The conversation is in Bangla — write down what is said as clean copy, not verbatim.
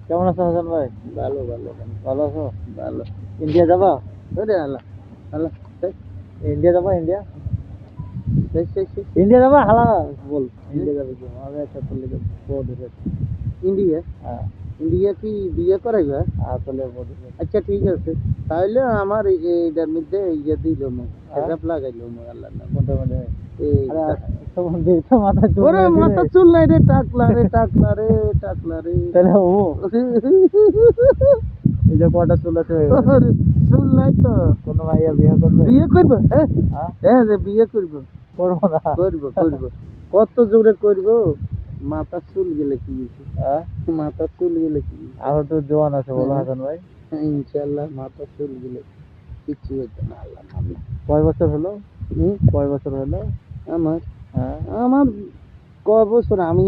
কেমন আছো হাসান ভাই? ভালো ভালো ভালো আছো? ভালো। ইন্ডিয়া যাবা? ওরে আল্লাহ আল্লাহ ইন্ডিয়া যাবা? ইন্ডিয়া সেই ইন্ডিয়া যাবা? হালা বল ইন্ডিয়া যাবে কি? আমাদের একটা চলে যাবে বহুত দূরে। ইন্ডিয়া হ্যাঁ ইন্ডিয়া কি বিয়ে করাইবা? আসলে বহুত দূরে। আচ্ছা ঠিক আছে, তাহলে আমার এইটার মধ্যে ইয়ে দিল খেজাব লাগাইল আল্লাহ নাম কোনটা মানে? এই আরে তোমার দেখছো মাথা চুল ওরে নাই মাথা দিলে? চুল নাই রে, টাকলা রে টাকলা রে টাকলা রে তাহলে ও এই যে কটা চুল আছে ওরে, চুল নাই তো কোনো মাইয়া বিয়ে করবে? বিয়ে করবো? হ্যাঁ হ্যাঁ হ্যাঁ রে, বিয়ে করবো করবো না। করবো করবো কত জোরে করবো। মাথা চুল গেলে কি হয়েছে? হ্যাঁ মাথা চুল গেলে কি হয়েছে? আরো তো জোয়ান আছে বলো হ্যাঁ। হাসান ভাই। ইনশাল্লাহ মাথা চুল গেলে কিচ্ছু হইতো না আল্লাহ আল্লাহ। কয় বছর হলো? হুম? কয় বছর হলো? আমার হ্যাঁ আমার ক বছর আমি